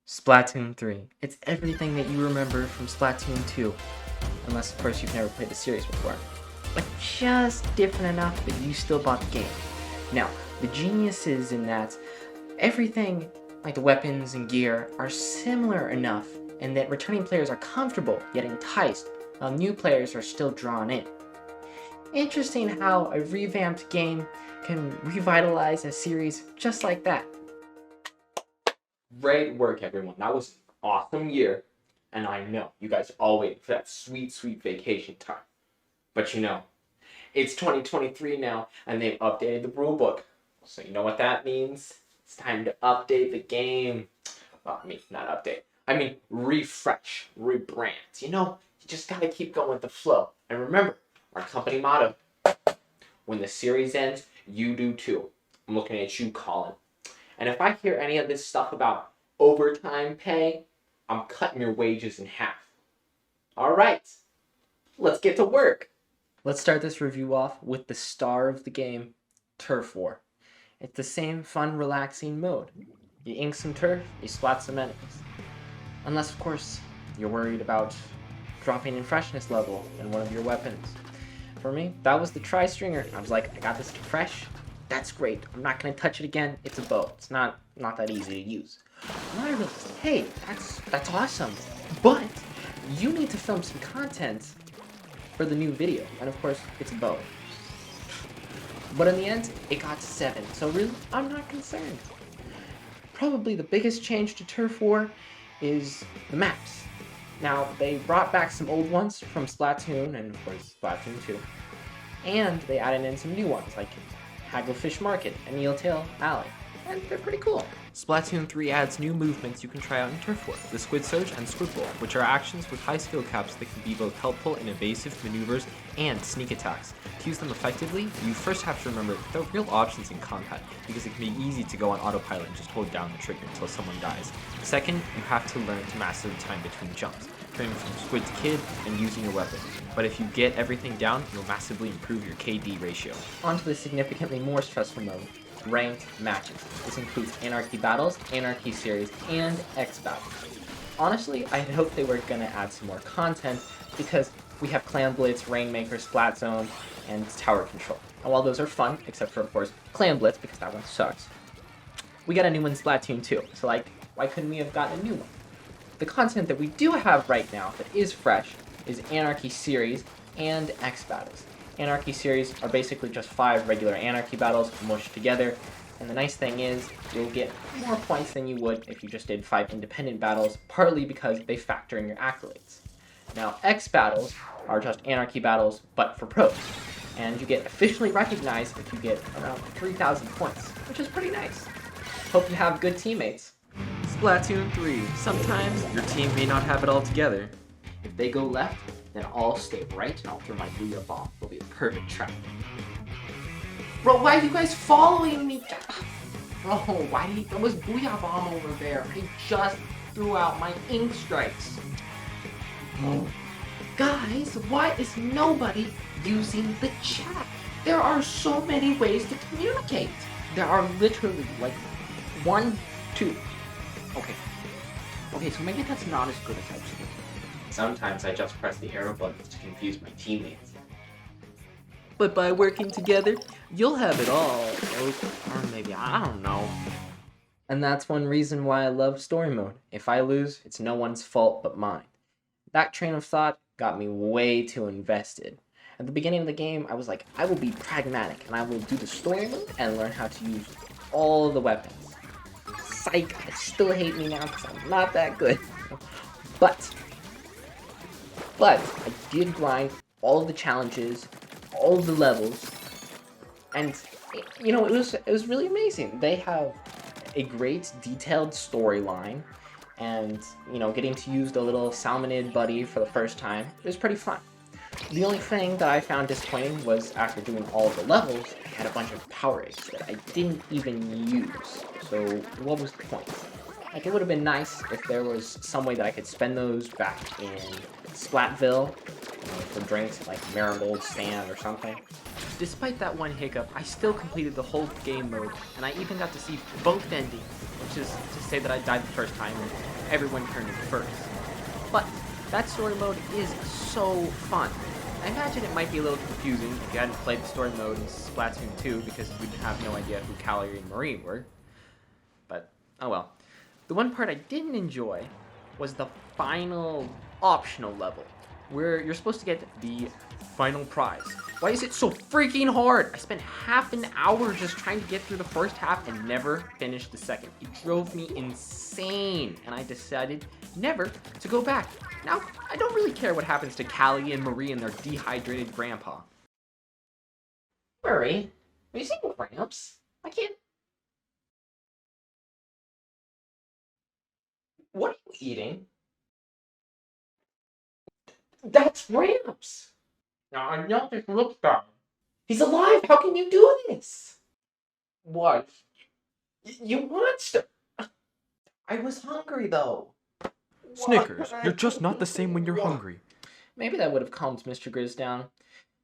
Splatoon 3. It's everything that you remember from Splatoon 2. Unless, of course, you've never played the series before. But just different enough that you still bought the game. Now, the genius is in that everything, like the weapons and gear, are similar enough and that returning players are comfortable yet enticed, while new players are still drawn in. Interesting how a revamped game can revitalize a series just like that. Great work, everyone. That was an awesome year. And I know you guys are all waiting for that sweet, sweet vacation time. But you know, it's 2023 now, and they've updated the rulebook. So you know what that means? It's time to update the game. Well, I mean, not update. I mean, refresh, rebrand. You know, you just gotta keep going with the flow. And remember, our company motto, when the series ends, you do too. I'm looking at you, Colin. And if I hear any of this stuff about overtime pay, I'm cutting your wages in half. All right, let's get to work. Let's start this review off with the star of the game, Turf War. It's the same fun, relaxing mode. You ink some turf, you splat some enemies. Unless, of course, you're worried about dropping in freshness level in one of your weapons. For me, that was the tri-stringer. I was like, I got this to fresh. That's great. I'm not going to touch it again. It's a bow. It's not that easy to use. And then I realized, hey, that's awesome. But you need to film some content for the new video. And of course, it's a bow. But in the end, it got to 7. So really, I'm not concerned. Probably the biggest change to Turf War is the maps. Now, they brought back some old ones from Splatoon and of course Splatoon 2. And they added in some new ones like Hagglefish Market and Eeltail Alley. And they're pretty cool. Splatoon 3 adds new movements you can try out in Turf War, the Squid Surge and Squid Roll, which are actions with high skill caps that can be both helpful in evasive maneuvers and sneak attacks. To use them effectively, you first have to remember there are real options in combat, because it can be easy to go on autopilot and just hold down the trigger until someone dies. Second, you have to learn to master the time between jumps, turning from squid to kid and using your weapon. But if you get everything down, you'll massively improve your KD ratio. On to the significantly more stressful mode, ranked matches. This includes Anarchy Battles, Anarchy Series, and X Battles. Honestly, I had hoped they were going to add some more content because we have Clan Blitz, Rainmaker, Splat Zone, and Tower Control. And while those are fun, except for, of course, Clan Blitz, because that one sucks, we got a new one in Splatoon 2, so like, why couldn't we have gotten a new one? The content that we do have right now that is fresh is Anarchy Series and X Battles. Anarchy Series are basically just 5 regular Anarchy battles mushed together, and the nice thing is you'll get more points than you would if you just did 5 independent battles, partly because they factor in your accolades. Now, X Battles are just Anarchy battles, but for pros, and you get officially recognized if you get around 3,000 points, which is pretty nice. Hope you have good teammates. Splatoon 3. Sometimes your team may not have it all together. If they go left, then I'll stay right and I'll throw my booyah bomb. It'll be a perfect trap. Bro, why are you guys following me? Bro, why did he throw his booyah bomb over there? I just threw out my ink strikes. Oh. Guys, why is nobody using the chat? There are so many ways to communicate. There are literally like 1, 2. Okay, so maybe that's not as good as I should. Sometimes I just press the arrow buttons to confuse my teammates. But by working together, you'll have it all. Or maybe, I don't know. And that's one reason why I love story mode. If I lose, it's no one's fault but mine. That train of thought got me way too invested. At the beginning of the game, I was like, I will be pragmatic and I will do the story mode and learn how to use all the weapons. Psych, I still hate me now because I'm not that good. But I did grind all of the challenges, all of the levels, and you know, it was really amazing. They have a great detailed storyline, and you know, getting to use the little Salmonid buddy for the first time, it was pretty fun. The only thing that I found disappointing was after doing all of the levels, I had a bunch of power-ups that I didn't even use. So what was the point? Like, it would have been nice if there was some way that I could spend those back in Splatville, for drinks like Marigold Stand or something. Despite that one hiccup, I still completed the whole game mode, and I even got to see both endings, which is to say that I died the first time and everyone turned into furs. But that story mode is so fun. I imagine it might be a little confusing if you hadn't played the story mode in Splatoon 2 because you'd have no idea who Callie and Marie were. But, oh well. The one part I didn't enjoy was the final optional level, where you're supposed to get the final prize. Why is it so freaking hard? I spent half an hour just trying to get through the first half and never finished the second. It drove me insane, and I decided never to go back. Now, I don't really care what happens to Callie and Marie and their dehydrated grandpa. Marie, are you seeing Gramps? I can't. What are you eating? That's Gramps. Now, I know this looks bad. He's alive. How can you do this? What? You monster. I was hungry though. Snickers, you're just not the same when you're hungry. Maybe that would have calmed Mr. Grizz down.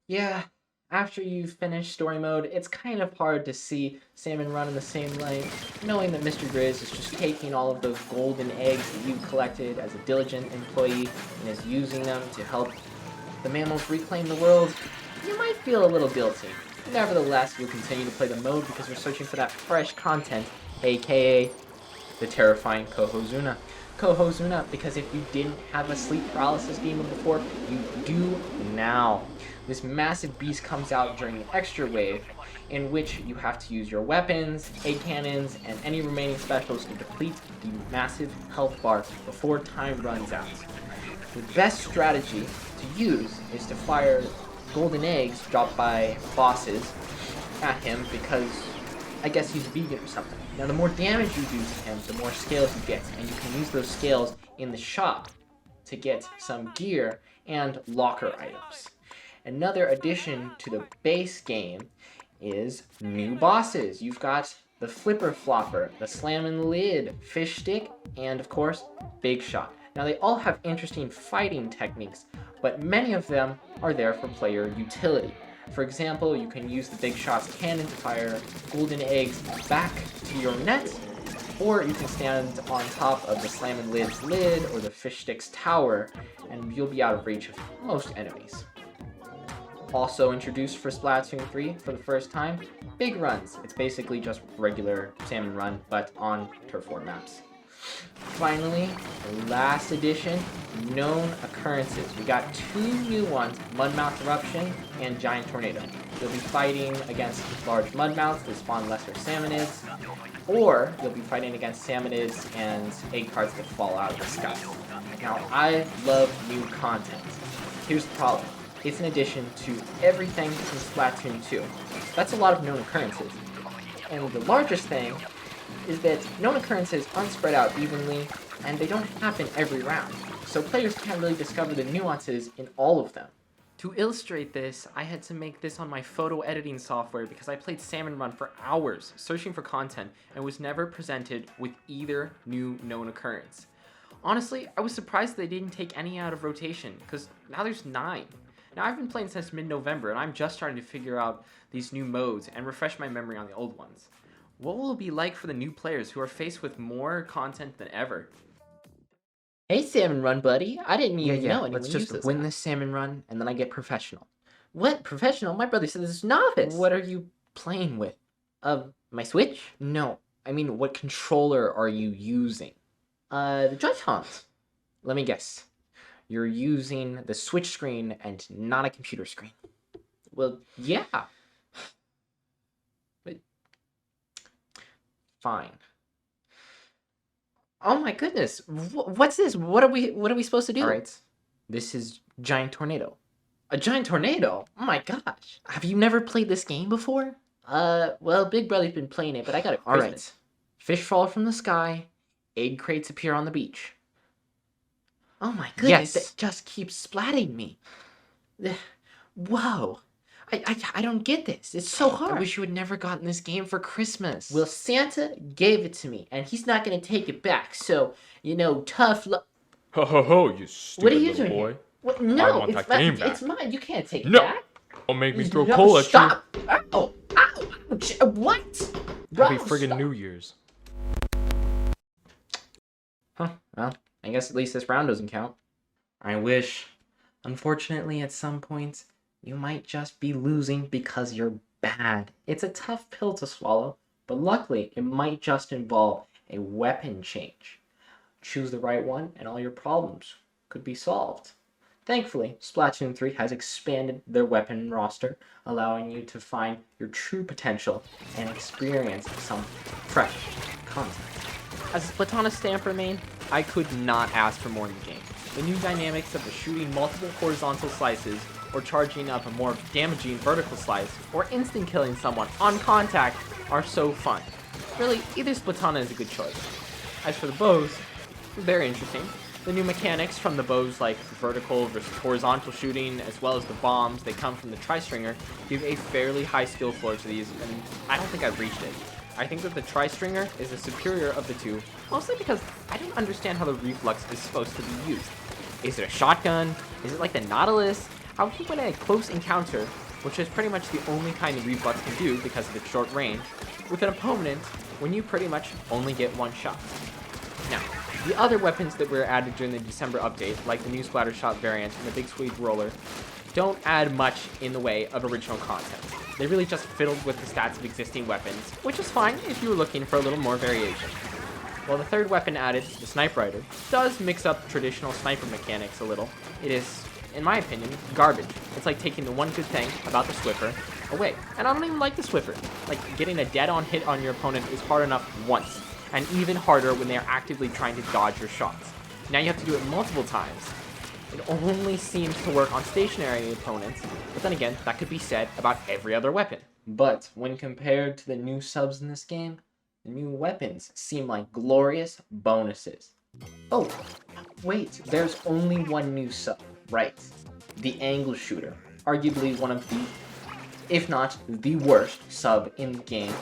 Yeah, after you finish story mode, it's kind of hard to see Salmon Run in the same light, knowing that Mr. Grizz is just taking all of those golden eggs that you collected as a diligent employee and is using them to help the mammals reclaim the world. You might feel a little guilty. Nevertheless, you'll continue to play the mode because you're searching for that fresh content, aka the terrifying Kohozuna. Kohozuna, because if you didn't have a sleep paralysis demon before, you do now. This massive beast comes out during an extra wave, in which you have to use your weapons, egg cannons, and any remaining specials to deplete the massive health bar before time runs out. The best strategy to use is to fire golden eggs dropped by bosses at him because I guess he's vegan or something. Now the more damage you do to him, the more scales you get, and you can use those scales in the shop to get some gear and locker items. Another addition to the base game is new bosses. You've got the Flipper Flopper, the Slammin' Lid, Fish Stick, and of course, Big Shot. Now they all have interesting fighting techniques, but many of them are there for player utility. For example, you can use the Big Shot's cannon to fire golden eggs back to your net, or you can stand on top of the Slammin' Lid's lid or the Fish Stick's tower, and you'll be out of reach of most enemies. Also introduced for Splatoon 3 for the first time, Big Runs. It's basically just regular Salmon Run, but on turf war maps. Finally, the last edition, Known Occurrences. We got two new ones, Mudmouth Eruption and Giant Tornado. You'll be fighting against large mudmouths that spawn lesser salmonids, or you'll be fighting against salmonids and egg cards that fall out of the sky. Now, I love new content. Here's the problem. It's an addition to everything from Splatoon 2. That's a lot of known occurrences. And the largest thing is that known occurrences aren't spread out evenly, and they don't happen every round, so players can't really discover the nuances in all of them. To illustrate this, I had to make this on my photo editing software because I played Salmon Run for hours searching for content and was never presented with either new known occurrence. Honestly, I was surprised they didn't take any out of rotation, because now there's 9. Now I've been playing since mid-November and I'm just starting to figure out these new modes and refresh my memory on the old ones. What will it be like for the new players who are faced with more content than ever? Hey, Salmon Run, buddy. I didn't even know anyone let's used just this win app. this Salmon Run and then I get professional. What? Professional? My brother said this is novice. What are you playing with? My Switch? No, I mean, what controller are you using? The Joy-Cons. Let me guess. You're using the Switch screen and not a computer screen. Well, yeah. Fine. Oh my goodness. What's this? What are we supposed to do? All right. This is Giant Tornado. A giant tornado? Oh my gosh. Have you never played this game before? Well, Big Brother's been playing it, but I got it for All Christmas. right. Fish fall from the sky. Egg crates appear on the beach. Oh my goodness, Yes. that just keeps splatting me. Whoa. I don't get this. It's so hard. I wish you had never gotten this game for Christmas. Well, Santa gave it to me, and he's not going to take it back. So, tough luck. Ho ho ho, you stupid What are you little doing boy. here? What? No, want it's that game mine. It's back. mine. You can't take it No. back. Don't make me throw No, coal at stop. Ow. Ow. Ouch. What? you. Happy Bro, friggin' stop. New Year's. Huh, well, I guess at least this round doesn't count. I wish. Unfortunately, at some points, you might just be losing because you're bad. It's a tough pill to swallow, but luckily, it might just involve a weapon change. Choose the right one, and all your problems could be solved. Thankfully, Splatoon 3 has expanded their weapon roster, allowing you to find your true potential and experience some fresh content. As a Splatoon stamper main, I could not ask for more in the game. The new dynamics of shooting multiple horizontal slices, or charging up a more damaging vertical slice, or instant killing someone on contact are so fun. Really, either Splatoon is a good choice. As for the bows, very interesting. The new mechanics from the bows like vertical versus horizontal shooting, as well as the bombs that come from the tri-stringer, give a fairly high skill floor to these, and I don't think I've reached it. I think that the tri-stringer is the superior of the two, mostly because I don't understand how the reflux is supposed to be used. Is it a shotgun? Is it like the Nautilus? How can you win a close encounter, which is pretty much the only kind of reflux can do because of its short range, with an opponent when you pretty much only get one shot? Now, the other weapons that were added during the December update, like the new splatter shot variant and the big sweep roller, don't add much in the way of original content. They really just fiddled with the stats of existing weapons, which is fine if you were looking for a little more variation. While the third weapon added, the Sniper Rider, does mix up traditional sniper mechanics a little, it is, in my opinion, garbage. It's like taking the one good thing about the Swiffer away. And I don't even like the Swiffer. Like, getting a dead-on hit on your opponent is hard enough once, and even harder when they are actively trying to dodge your shots. Now you have to do it multiple times. It only seems to work on stationary opponents, but then again, that could be said about every other weapon. But when compared to the new subs in this game, the new weapons seem like glorious bonuses. Oh, wait, there's only one new sub, right? The Angle Shooter, arguably one of the, if not the worst sub in the game.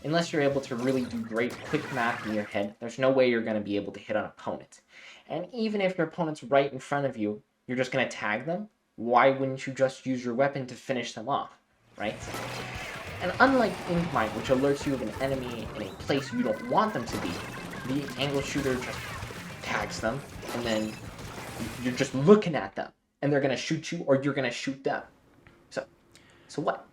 Unless you're able to really do great quick math in your head, there's no way you're going to be able to hit an opponent. And even if your opponent's right in front of you, you're just going to tag them? Why wouldn't you just use your weapon to finish them off, right? And unlike Inkmite, which alerts you of an enemy in a place you don't want them to be, the Angle Shooter just tags them, and then you're just looking at them, and they're going to shoot you, or you're going to shoot them. So what?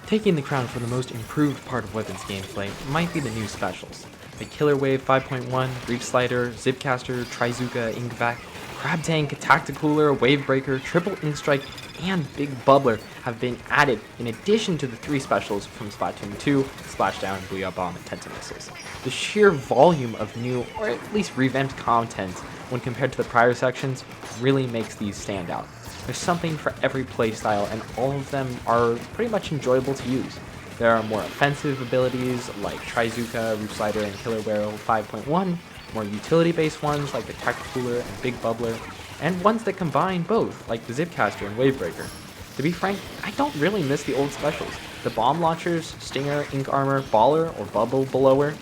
Taking the crown for the most improved part of weapons gameplay might be the new specials. The Killer Wave 5.1, Reef Slider, Zipcaster, Trizuka, Inkvac, Crab Tank, Tacticooler, Wave Breaker, Triple Ink Strike, and Big Bubbler have been added in addition to the 3 specials from Splatoon 2, Splashdown, Booyah Bomb, and Tenta Missiles. The sheer volume of new, or at least revamped content when compared to the prior sections really makes these stand out. There's something for every playstyle, and all of them are pretty much enjoyable to use. There are more offensive abilities like Trizuka, Roof Slider, and Killer Whale 5.1, more utility-based ones like the Tacticooler and Big Bubbler, and ones that combine both, like the Zipcaster and Wavebreaker. To be frank, I don't really miss the old specials. The bomb launchers, Stinger, Ink Armor, Baller, or Bubble Blower,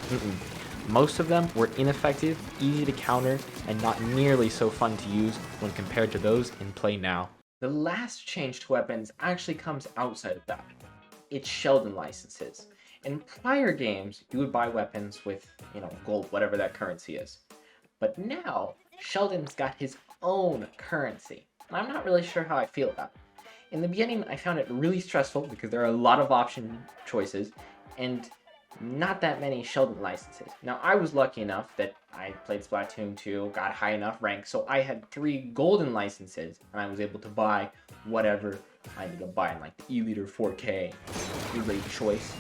most of them were ineffective, easy to counter, and not nearly so fun to use when compared to those in play now. The last change to weapons actually comes outside of that. It's Sheldon licenses. In prior games, you would buy weapons with, gold, whatever that currency is. But now, Sheldon's got his own currency, and I'm not really sure how I feel about it. In the beginning, I found it really stressful because there are a lot of option choices, and not that many Sheldon licenses. Now, I was lucky enough that I played Splatoon 2, got high enough rank, so I had 3 golden licenses, and I was able to buy whatever I ended up buying, like the E-Liter 4K, Relay Choice.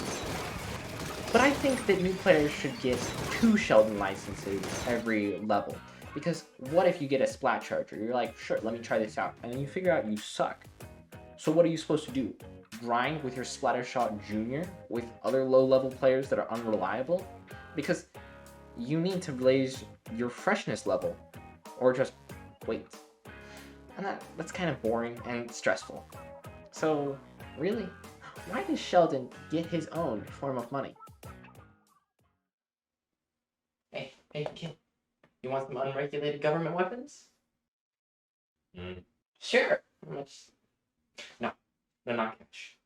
But I think that new players should get 2 Sheldon licenses every level, because what if you get a Splat Charger? You're like, sure, let me try this out, and then you figure out you suck. So what are you supposed to do? Grind with your Splattershot Junior with other low-level players that are unreliable? Because you need to raise your freshness level, or just wait. And that's kind of boring and stressful. So, really, why does Sheldon get his own form of money? Hey kid, you want some unregulated government weapons? Sure. How much? No, not cash.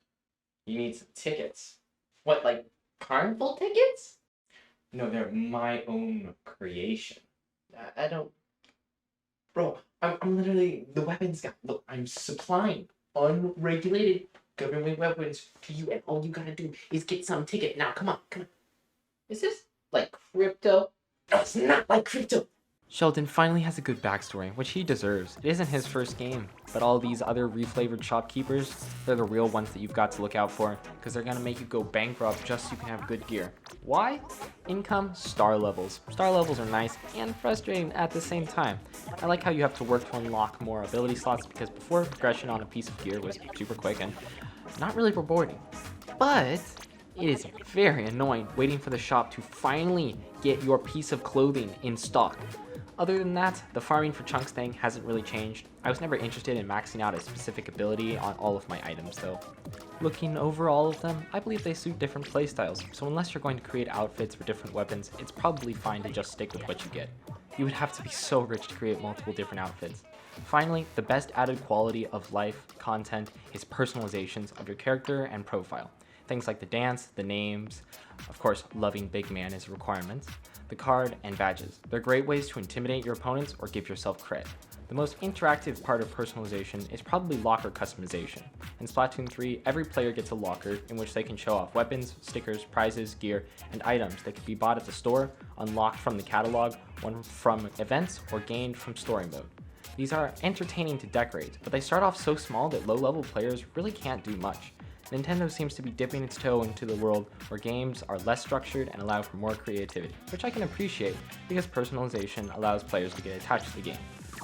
You need some tickets. What, like carnival tickets? No, they're my own creation. I don't. Bro, I'm literally the weapons guy. Look, I'm supplying unregulated government weapons to you, and all you gotta do is get some ticket. Now, come on, come on. Is this like crypto? No, it's not like crypto. Sheldon finally has a good backstory, which he deserves. It isn't his first game, but all these other reflavored shopkeepers, they're the real ones that you've got to look out for, because they're gonna make you go bankrupt just so you can have good gear. Why? Income, star levels. Star levels are nice and frustrating at the same time. I like how you have to work to unlock more ability slots, because before progression on a piece of gear was super quick and not really rewarding. But it is very annoying waiting for the shop to finally get your piece of clothing in stock. Other than that, the farming for chunks thing hasn't really changed. I was never interested in maxing out a specific ability on all of my items though. Looking over all of them, I believe they suit different playstyles, so unless you're going to create outfits for different weapons, it's probably fine to just stick with what you get. You would have to be so rich to create multiple different outfits. Finally, the best added quality of life content is personalizations of your character and profile. Things like the dance, the names, of course, loving big man is a requirement, the card, and badges. They're great ways to intimidate your opponents or give yourself cred. The most interactive part of personalization is probably locker customization. In Splatoon 3, every player gets a locker in which they can show off weapons, stickers, prizes, gear, and items that can be bought at the store, unlocked from the catalog, won from events, or gained from story mode. These are entertaining to decorate, but they start off so small that low-level players really can't do much. Nintendo seems to be dipping its toe into the world where games are less structured and allow for more creativity, which I can appreciate because personalization allows players to get attached to the game.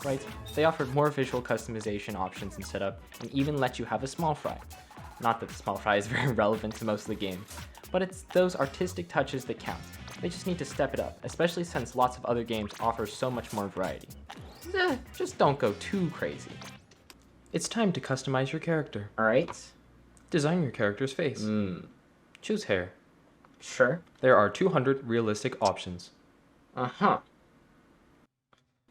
Right? They offered more visual customization options and setup, and even let you have a small fry. Not that the small fry is very relevant to most of the game, but it's those artistic touches that count. They just need to step it up, especially since lots of other games offer so much more variety. Just don't go too crazy. It's time to customize your character. Alright. Design your character's face. Choose hair. Sure. There are 200 realistic options. Uh-huh.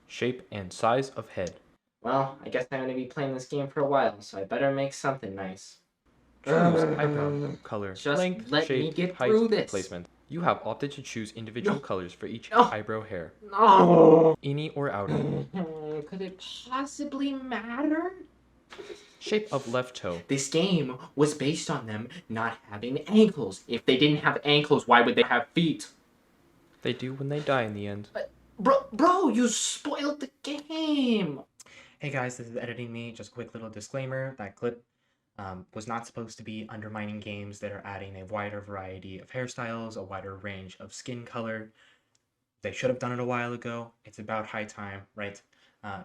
Shape and size of head. Well, I guess I'm going to be playing this game for a while, so I better make something nice. Choose eyebrow color, Just length, let shape, me get height, through this. placement. You have opted to choose individual colors for each No. eyebrow hair. No! Innie or outer. Could it possibly matter? Shape of left toe. This game was based on them not having ankles. If they didn't have ankles, why would they have feet? They do when they die in the end. Bro, you spoiled the game! Hey guys, this is Editing Me. Just a quick little disclaimer. That clip was not supposed to be undermining games that are adding a wider variety of hairstyles, a wider range of skin color. They should have done it a while ago. It's about high time, right?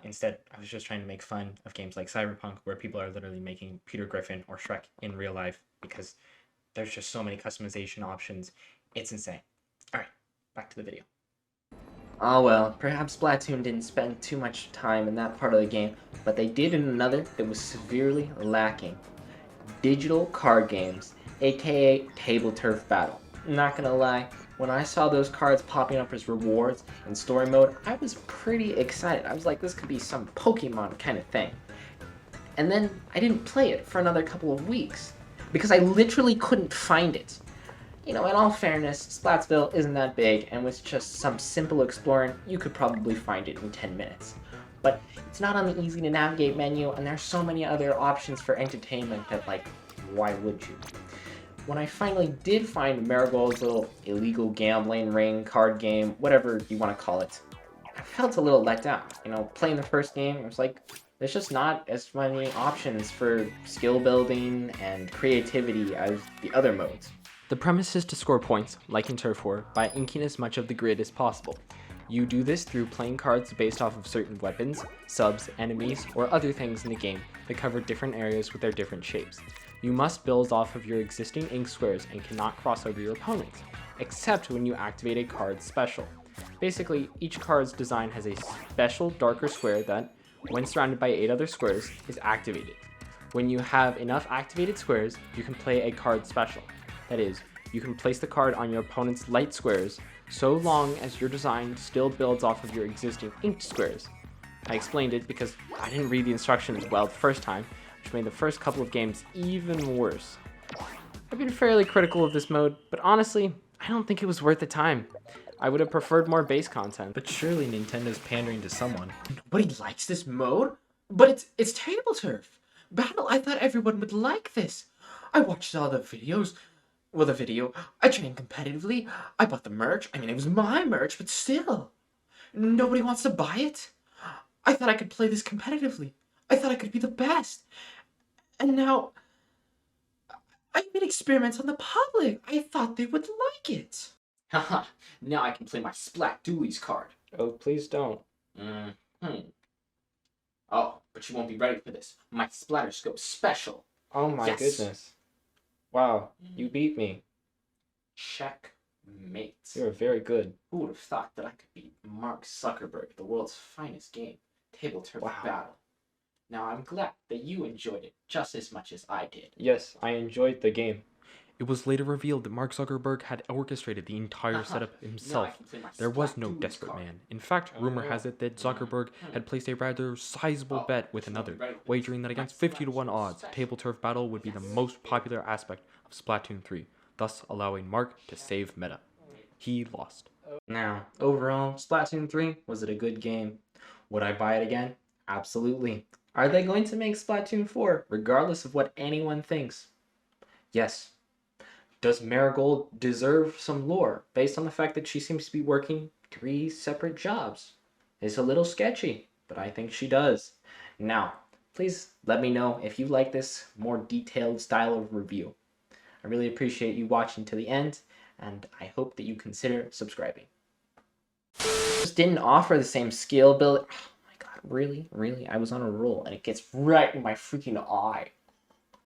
Instead, I was just trying to make fun of games like Cyberpunk, where people are literally making Peter Griffin or Shrek in real life because there's just so many customization options. It's insane. Alright, back to the video. Oh well, perhaps Splatoon didn't spend too much time in that part of the game, but they did in another that was severely lacking. Digital card games, aka Table Turf Battle. Not gonna lie, when I saw those cards popping up as rewards in story mode, I was pretty excited. I was like, this could be some Pokemon kind of thing. And then I didn't play it for another couple of weeks because I literally couldn't find it. You know, in all fairness, Splatsville isn't that big, and with just some simple exploring, you could probably find it in 10 minutes. But it's not on the easy to navigate menu, and there's so many other options for entertainment that, like, why would you? When I finally did find Marigold's little illegal gambling ring card game, whatever you want to call it, I felt a little let down. You know, playing the first game, I was like, there's just not as many options for skill building and creativity as the other modes. The premise is to score points, like in Turf War, by inking as much of the grid as possible. You do this through playing cards based off of certain weapons, subs, enemies, or other things in the game that cover different areas with their different shapes. You must build off of your existing ink squares and cannot cross over your opponents, except when you activate a card's special. Basically, each card's design has a special darker square that, when surrounded by 8 other squares, is activated. When you have enough activated squares, you can play a card special. That is, you can place the card on your opponent's light squares so long as your design still builds off of your existing inked squares. I explained it because I didn't read the instructions well the first time, which made the first couple of games even worse. I've been fairly critical of this mode, but honestly, I don't think it was worth the time. I would have preferred more base content. But surely Nintendo's pandering to someone. Nobody likes this mode? But it's table turf. Battle, I thought everyone would like this. I watched all the videos. Well, the video. I trained competitively. I bought the merch. I mean, it was my merch, but still. Nobody wants to buy it. I thought I could play this competitively. I thought I could be the best. And now, I made experiments on the public. I thought they would like it. Haha, now I can play my Splat Deweys card. Oh, please don't. Oh, but you won't be ready for this. My Splatterscope special. Oh my Yes. goodness. Wow, you beat me. Checkmate. You're very good. Who would have thought that I could beat Mark Zuckerberg, the world's finest game, Table Turf Wow. Battle? Now I'm glad that you enjoyed it just as much as I did. Yes, I enjoyed the game. It was later revealed that Mark Zuckerberg had orchestrated the entire setup Now I himself. can play my There was Splat no Deweys desperate card. man. In fact, rumor has it that Zuckerberg had placed a rather sizable Oh, bet with you won't be another, ready for this. wagering that My against 50 to 1 Splatterscope odds, special. Table Turf Battle would be the most popular aspect of Splatoon 3, thus allowing Mark to save meta. He lost. Now, overall, Splatoon 3, was it a good game? Would I buy it again? Absolutely. Are they going to make Splatoon 4, regardless of what anyone thinks? Yes. Does Marigold deserve some lore, based on the fact that she seems to be working 3 separate jobs? It's a little sketchy, but I think she does. Now, please let me know if you like this more detailed style of review. I really appreciate you watching to the end, and I hope that you consider subscribing. Just didn't offer the same skill build. Oh my god, really? Really? I was on a roll, and it gets right in my freaking eye.